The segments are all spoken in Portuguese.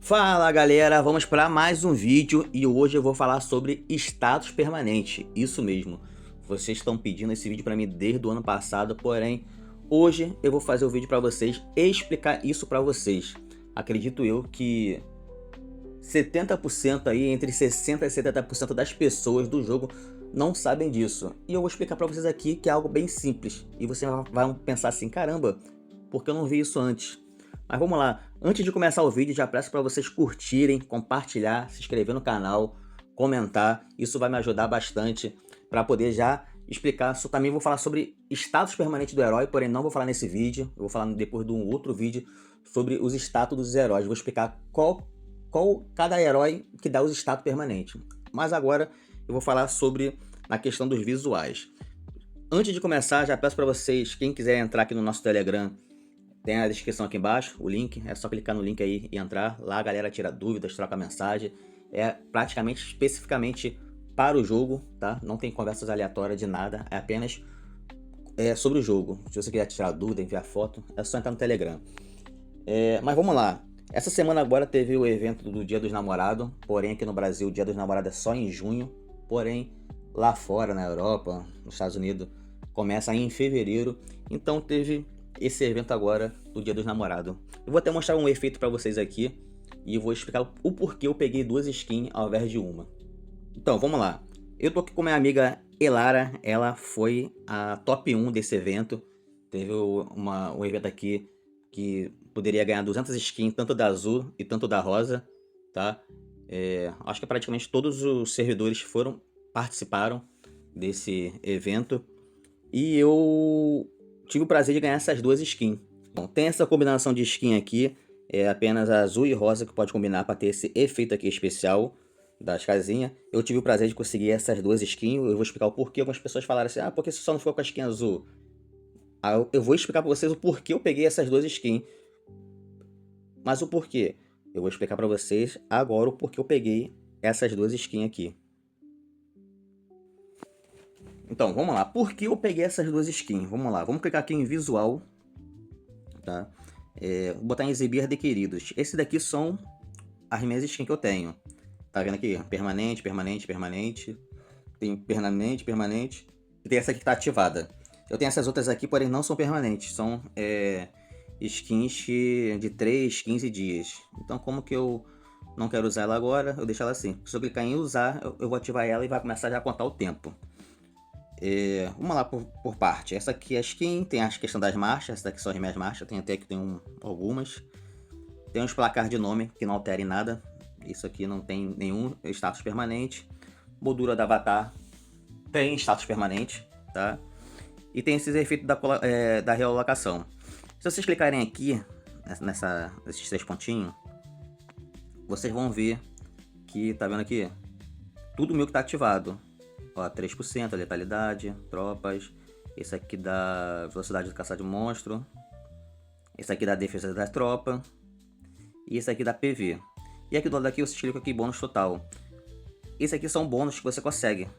Fala galera, vamos para mais um vídeo e hoje eu vou falar sobre status permanente, isso mesmo. Vocês estão pedindo esse vídeo para mim desde o ano passado, porém hoje eu vou fazer o vídeo para vocês explicar isso para vocês. Acredito eu que 70% aí, entre 60% e 70% das pessoas do jogo não sabem disso. E eu vou explicar para vocês aqui que é algo bem simples. E você vai pensar assim, caramba, por que eu não vi isso antes? Mas vamos lá, antes de começar o vídeo, já peço para vocês curtirem, compartilhar, se inscrever no canal, comentar. Isso vai me ajudar bastante para poder já explicar. Também vou falar sobre status permanente do herói, porém não vou falar nesse vídeo. Eu vou falar depois de um outro vídeo sobre os status dos heróis. Vou explicar qual cada herói que dá os status permanentes. Mas agora eu vou falar sobre a questão dos visuais. Antes de começar, já peço para vocês, quem quiser entrar aqui no nosso Telegram, tem a descrição aqui embaixo, o link, é só clicar no link aí e entrar. Lá a galera tira dúvidas, troca mensagem. É praticamente especificamente para o jogo, tá? Não tem conversas aleatórias de nada, é apenas sobre o jogo. Se você quiser tirar dúvida, enviar foto, é só entrar no Telegram. Mas vamos lá. Essa semana agora teve o evento do Dia dos Namorados, porém aqui no Brasil o Dia dos Namorados é só em junho, porém lá fora, na Europa, nos Estados Unidos, começa aí em fevereiro. Então teve esse evento agora do Dia dos Namorados. Eu vou até mostrar um efeito para vocês aqui e vou explicar o porquê eu peguei duas skins ao invés de uma. Então, vamos lá. Eu tô aqui com minha amiga Elara, ela foi a top 1 desse evento. Teve um evento aqui que poderia ganhar 200 skins, tanto da azul e tanto da rosa, tá? Acho que praticamente todos os servidores participaram desse evento. E eu tive o prazer de ganhar essas duas skins. Bom, tem essa combinação de skin aqui, é apenas azul e rosa que pode combinar para ter esse efeito aqui especial das casinhas. Eu tive o prazer de conseguir essas duas skins, eu vou explicar o porquê. Algumas pessoas falaram assim, por que você só não ficou com a skin azul? Eu vou explicar para vocês o porquê eu peguei essas duas skins. Mas o porquê? Eu vou explicar para vocês agora o porquê eu peguei essas duas skins aqui. Então, vamos lá. Por que eu peguei essas duas skins? Vamos lá. Vamos clicar aqui em visual. Tá? Vou botar em exibir adquiridos. Esse daqui são as minhas skins que eu tenho. Tá vendo aqui? Permanente, permanente, permanente. Tem permanente, permanente. E tem essa aqui que tá ativada. Eu tenho essas outras aqui, porém não são permanentes. São skins de 3, 15 dias. Então, como que eu não quero usar ela agora, eu deixo ela assim. Se eu clicar em usar, eu vou ativar ela e vai começar já a contar o tempo. Vamos lá por parte. Essa aqui é a skin, tem a questão das marchas. Essa daqui são as minhas marchas, tem até que tem algumas. Tem uns placar de nome que não alterem nada. Isso aqui não tem nenhum status permanente. Moldura da avatar tem status permanente, tá? E tem esses efeitos da realocação. Se vocês clicarem aqui nesses três pontinhos, vocês vão ver que, tá vendo aqui? Tudo meu que tá ativado. Ó, 3%, a letalidade, tropas. Esse aqui dá velocidade de caçar de monstro. Esse aqui dá defesa da tropa. E esse aqui dá PV. E aqui do lado daqui você clica aqui bônus total. Esse aqui são bônus que você consegue.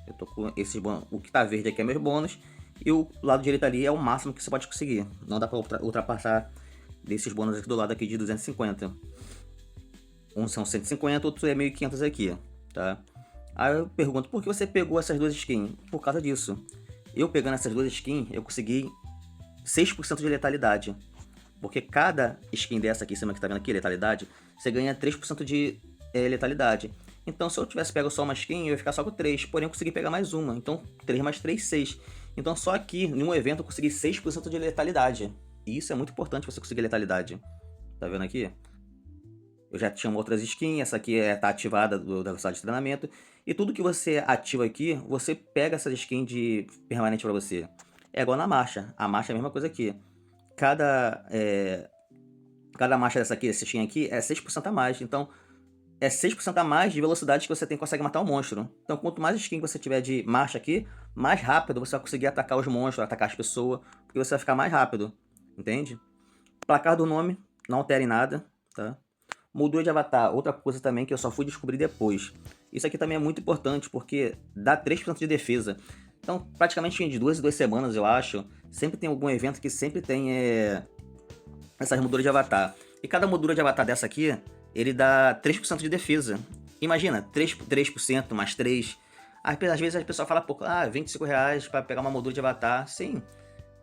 Eu tô com esses bônus. O que tá verde aqui é meus bônus. E o lado direito ali é o máximo que você pode conseguir. Não dá pra ultrapassar desses bônus aqui do lado aqui de 250. Uns são 150, outros é 1500 aqui, tá? Aí eu pergunto, por que você pegou essas duas skins? Por causa disso. Eu pegando essas duas skins, eu consegui 6% de letalidade. Porque cada skin dessa aqui em cima que tá vendo aqui, letalidade, você ganha 3% de letalidade. Então se eu tivesse pego só uma skin, eu ia ficar só com 3. Porém eu consegui pegar mais uma. Então 3 mais 3, 6. Então só aqui, em um evento, eu consegui 6% de letalidade. E isso é muito importante você conseguir letalidade. Tá vendo aqui? Eu já tinha outras skins, essa aqui tá ativada da velocidade de treinamento. E tudo que você ativa aqui, você pega essa skin de permanente para você. É igual na marcha. A marcha é a mesma coisa aqui. Cada marcha dessa aqui, essa skin aqui, é 6% a mais. Então, é 6% a mais de velocidade que você consegue matar o monstro. Então, quanto mais skin você tiver de marcha aqui, mais rápido você vai conseguir atacar os monstros, atacar as pessoas. Porque você vai ficar mais rápido. Entende? Placar do nome, não altera em nada, tá? Moldura de avatar, outra coisa também que eu só fui descobrir depois. Isso aqui também é muito importante, porque dá 3% de defesa. Então, praticamente de 2 em 2 semanas, eu acho, sempre tem algum evento que sempre tem essas molduras de avatar. E cada moldura de avatar dessa aqui, ele dá 3% de defesa. Imagina, 3% mais 3. Às vezes a pessoa fala, pô, R$25 pra pegar uma moldura de avatar. Sim,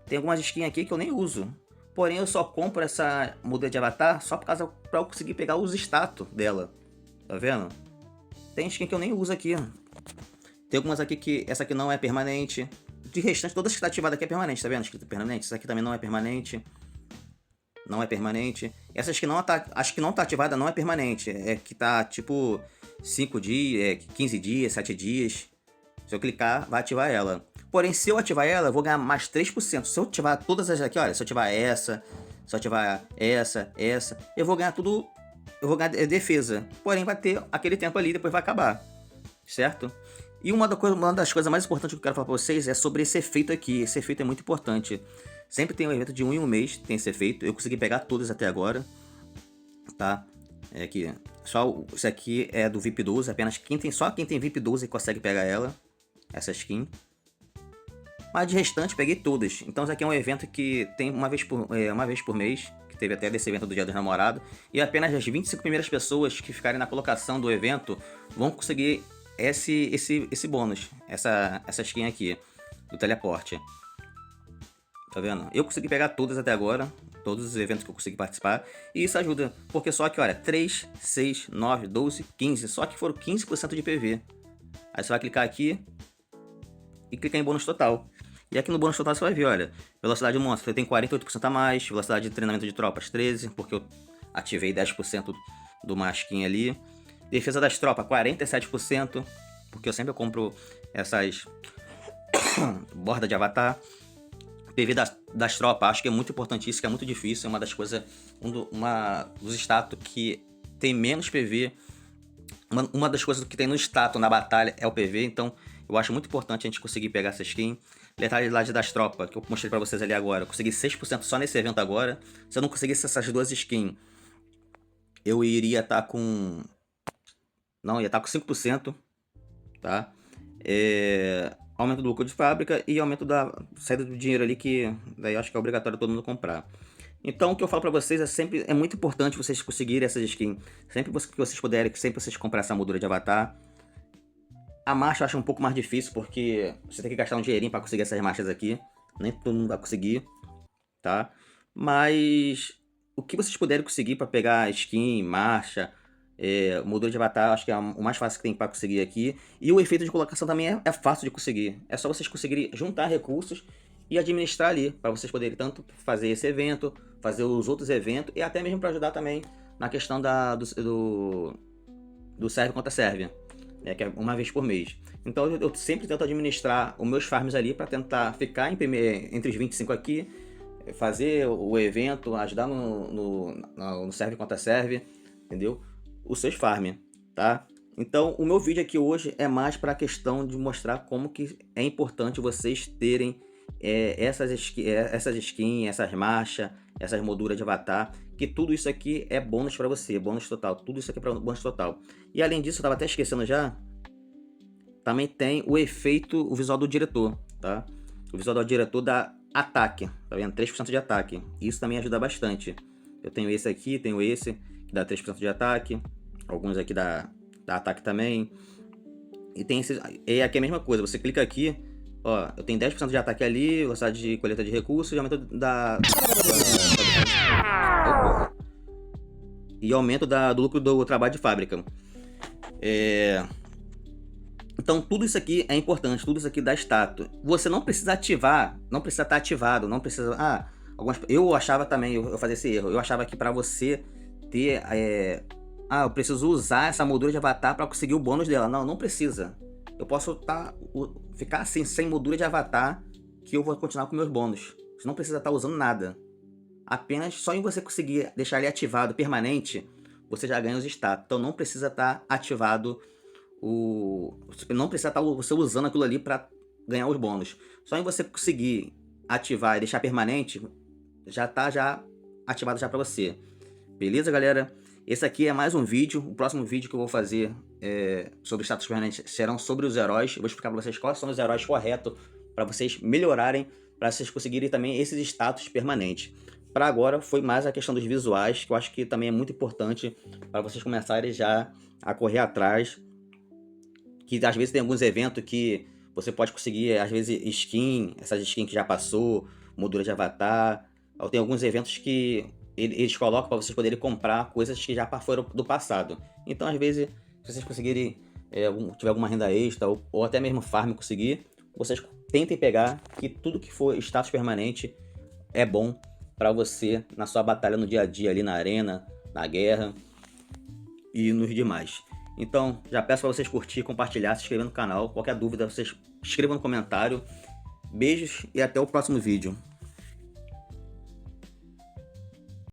tem algumas skins aqui que eu nem uso. Porém, eu só compro essa moldura de avatar só por causa pra eu conseguir pegar os status dela. Tá vendo? Tem skin que eu nem uso aqui. Tem algumas aqui que essa aqui não é permanente. De restante, todas que tá ativada aqui é permanente, tá vendo? Escrito permanente. Essa aqui também não é permanente. Não é permanente. Essas que não tá, acho que não tá ativada não é permanente. É que tá tipo 5 dias, 15 dias, 7 dias. Se eu clicar, vai ativar ela. Porém, se eu ativar ela, eu vou ganhar mais 3%. Se eu ativar todas as aqui, olha, se eu ativar essa, se eu ativar essa, eu vou ganhar tudo, eu vou ganhar defesa. Porém, vai ter aquele tempo ali, depois vai acabar, certo? E uma das coisas mais importantes que eu quero falar pra vocês é sobre esse efeito aqui. Esse efeito é muito importante. Sempre tem um evento de 1 em 1 mês, tem esse efeito. Eu consegui pegar todos até agora, tá? É aqui, só isso aqui é do VIP 12, apenas só quem tem VIP 12 consegue pegar ela, essa skin. Mas de restante, peguei todas. Então isso aqui é um evento que tem uma vez por mês, que teve até desse evento do Dia dos Namorados. E apenas as 25 primeiras pessoas que ficarem na colocação do evento vão conseguir esse bônus, essa skin aqui, do teleporte. Tá vendo? Eu consegui pegar todas até agora, todos os eventos que eu consegui participar. E isso ajuda, porque só que, olha, 3, 6, 9, 12, 15. Só que foram 15% de PV. Aí você vai clicar aqui e clicar em bônus total. E aqui no bônus total você vai ver, olha, velocidade monstro tem 48% a mais, velocidade de treinamento de tropas 13%, porque eu ativei 10% do masquinha ali. Defesa das tropas 47%, porque eu sempre compro essas borda de avatar. PV das tropas, acho que é muito importante isso, que é muito difícil, é uma das coisas, dos status que tem menos PV. Uma das coisas que tem no status na batalha é o PV, então eu acho muito importante a gente conseguir pegar essa skin. Letalidade das tropas, que eu mostrei pra vocês ali agora, eu consegui 6% só nesse evento agora. Se eu não conseguisse essas duas skins, eu iria estar com... Não, ia estar com 5%, tá? Aumento do lucro de fábrica e aumento da saída do dinheiro ali, que daí eu acho que é obrigatório todo mundo comprar. Então o que eu falo pra vocês é muito importante vocês conseguirem essas skins. Sempre que vocês puderem, sempre vocês comprar essa moldura de avatar. A marcha eu acho um pouco mais difícil, porque você tem que gastar um dinheirinho pra conseguir essas marchas aqui. Nem todo mundo vai conseguir, tá? Mas o que vocês puderem conseguir pra pegar skin, marcha, moldura de avatar, acho que é o mais fácil que tem pra conseguir aqui. E o efeito de colocação também é fácil de conseguir. É só vocês conseguirem juntar recursos e administrar ali, para vocês poderem tanto fazer esse evento, fazer os outros eventos, e até mesmo para ajudar também na questão do serve contra serve, que é uma vez por mês. Então eu sempre tento administrar os meus farms ali para tentar ficar entre os 25 aqui, fazer o evento, ajudar no serve contra serve, entendeu? Os seus farms, tá? Então o meu vídeo aqui hoje é mais para a questão de mostrar como que é importante vocês terem essas skins, essas marchas, essas molduras de avatar, que tudo isso aqui é bônus para você, bônus total, tudo isso aqui é bônus total. E além disso, eu tava até esquecendo já, também tem o efeito, o visual do diretor, tá? O visual do diretor dá ataque, tá vendo? 3% de ataque, isso também ajuda bastante. Eu tenho esse aqui, tenho esse, que dá 3% de ataque, alguns aqui dá ataque também. E tem esse, aqui é a mesma coisa, você clica aqui, ó, eu tenho 10% de ataque ali, velocidade de coleta de recursos e aumento do lucro do trabalho de fábrica. Então tudo isso aqui é importante, tudo isso aqui dá status. Você não precisa ativar, não precisa estar ativado, não precisa... eu achava também, eu fazia esse erro, eu achava que para você ter... eu preciso usar essa moldura de avatar para conseguir o bônus dela. Não, não precisa. Eu posso ficar assim, sem moldura de avatar, que eu vou continuar com meus bônus. Você não precisa estar usando nada. Apenas só em você conseguir deixar ele ativado permanente, você já ganha os status. Então não precisa estar ativado não precisa estar você usando aquilo ali para ganhar os bônus. Só em você conseguir ativar e deixar permanente, já tá ativado já para você. Beleza, galera? Esse aqui é mais um vídeo. O próximo vídeo que eu vou fazer sobre status permanentes serão sobre os heróis. Eu vou explicar para vocês quais são os heróis corretos para vocês melhorarem, para vocês conseguirem também esses status permanentes. para agora foi mais a questão dos visuais, que eu acho que também é muito importante para vocês começarem já a correr atrás, que às vezes tem alguns eventos que você pode conseguir, às vezes, skin, essas skins que já passou, moldura de avatar, ou tem alguns eventos que eles colocam para vocês poderem comprar coisas que já foram do passado. Então, às vezes, se vocês conseguirem, tiver alguma renda extra, ou até mesmo farm conseguir, vocês tentem pegar, que tudo que for status permanente é bom para você na sua batalha no dia a dia ali na arena, na guerra e nos demais. Então, já peço para vocês curtir, compartilhar, se inscrever no canal. Qualquer dúvida, vocês escrevam no comentário. Beijos e até o próximo vídeo.